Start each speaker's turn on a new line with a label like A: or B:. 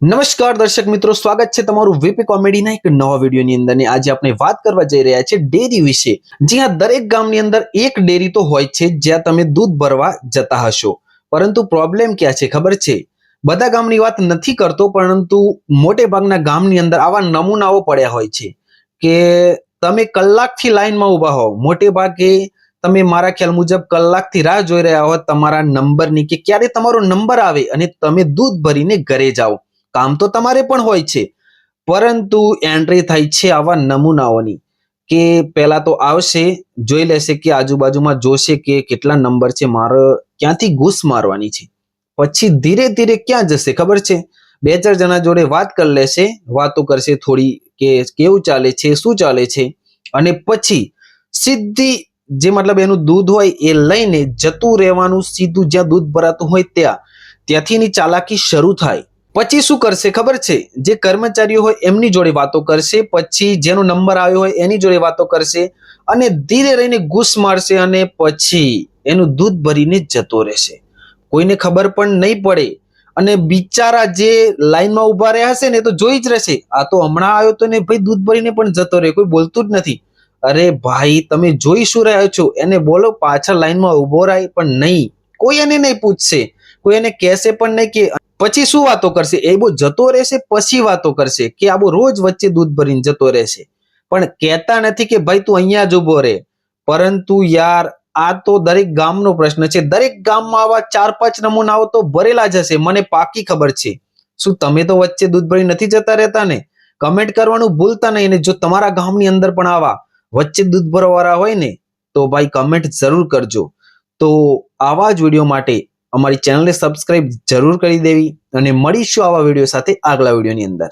A: નમસ્કાર દર્શક મિત્રો, સ્વાગત છે તમારું વીપી કોમેડીના એક નવા વિડીયોની અંદર ને આજે આપણે વાત કરવા જઈ રહ્યા છે ડેરી વિશે। જ્યાં દરેક ગામની અંદર એક ડેરી તો હોય છે જ્યાં તમે દૂધ ભરવા જતા હશો, પરંતુ પ્રોબ્લેમ ક્યાં છે ખબર છે? બધા ગામની વાત નથી કરતો, પરંતુ મોટે ભાગના ગામની અંદર આવા નમૂનાઓ પડ્યા હોય છે કે તમે કલાકથી લાઈનમાં ઊભા હો, મોટે ભાગે તમે મારા ખ્યાલ મુજબ કલાકથી રાહ જોઈ રહ્યા હો તમારા નંબરની કે ક્યારે તમારો નંબર આવે અને તમે દૂધ ભરીને ઘરે જાઓ। કામ તો તમારે પણ હોય છે, પરંતુ એન્ટ્રી થાય છે આવા નમૂનાઓની કે પહેલા તો આવશે, જોઈ લેશે કે આજુબાજુમાં જોશે કે કેટલા નંબર છે, મારે ક્યાંથી ઘૂસ મારવાની છે, પછી ધીરે ધીરે ક્યાં જશે ખબર છે? બે ચાર જણા જોડે વાત કરી લેશે, વાતો કરશે થોડી કે કેવું ચાલે છે, શું ચાલે છે, અને પછી સીધી જે મતલબ એનું દૂધ હોય એ લઈને જતું રહેવાનું, સીધું જ્યાં દૂધ ભરાતું હોય ત્યાંથી એની ચાલાકી શરૂ થાય। પછી શું કરશે ખબર છે? જે કર્મચારીઓ હોય એમની જોડે વાતો કરશે, પછી જેનો નંબર આવ્યો હોય એની જોડે વાતો કરશે અને ધીરે રહીને ઘૂસ મારશે અને પછી એનું દૂધ ભરીને જતો રહેશે, કોઈને ખબર પણ નહીં પડે। અને બિચારા જે લાઈનમાં ઉભા રહ્યા હશે ને તો જોઈ જ રહેશે, આ તો હમણાં આવ્યો તો ને ભાઈ દૂધ ભરીને પણ જતો રહે, કોઈ બોલતું જ નથી। અરે ભાઈ, તમે જોઈ શું રહ્યા છો? એને બોલો પાછળ લાઈનમાં ઉભો રહે, પણ નહીં, કોઈ એને નહીં પૂછશે, કોઈ એને કહેશે પણ નહીં કે પછી શું વાતો કરશે? એ બહુ જતો રહેશે, પછી વાતો કરશે કે આ બહુ રોજ વચ્ચે દૂધ ભરીને જતો રહેશે, પણ કહેતા નથી કે ભાઈ તું અહીંયા જ ઉભો રહે। પરંતુ યાર, આ તો દરેક ગામનો પ્રશ્ન છે, દરેક ગામમાં આવા 4-5 નમૂનાઓ તો ભરેલા જ હશે, મને પાકી ખબર છે। શું તમે તો વચ્ચે દૂધ ભરી નથી જતા રહેતા ને? કમેન્ટ કરવાનું ભૂલતા નહીં, અને જો તમારા ગામની અંદર પણ આવા વચ્ચે દૂધ ભરવાવાળા હોય ને તો ભાઈ કમેન્ટ જરૂર કરજો। તો આવા જ વિડીયો માટે અમારી ચેનલને સબસ્ક્રાઇબ જરૂર કરી દેવી, અને મળીશું આવા વિડીયો સાથે આગલા વિડીયોની અંદર।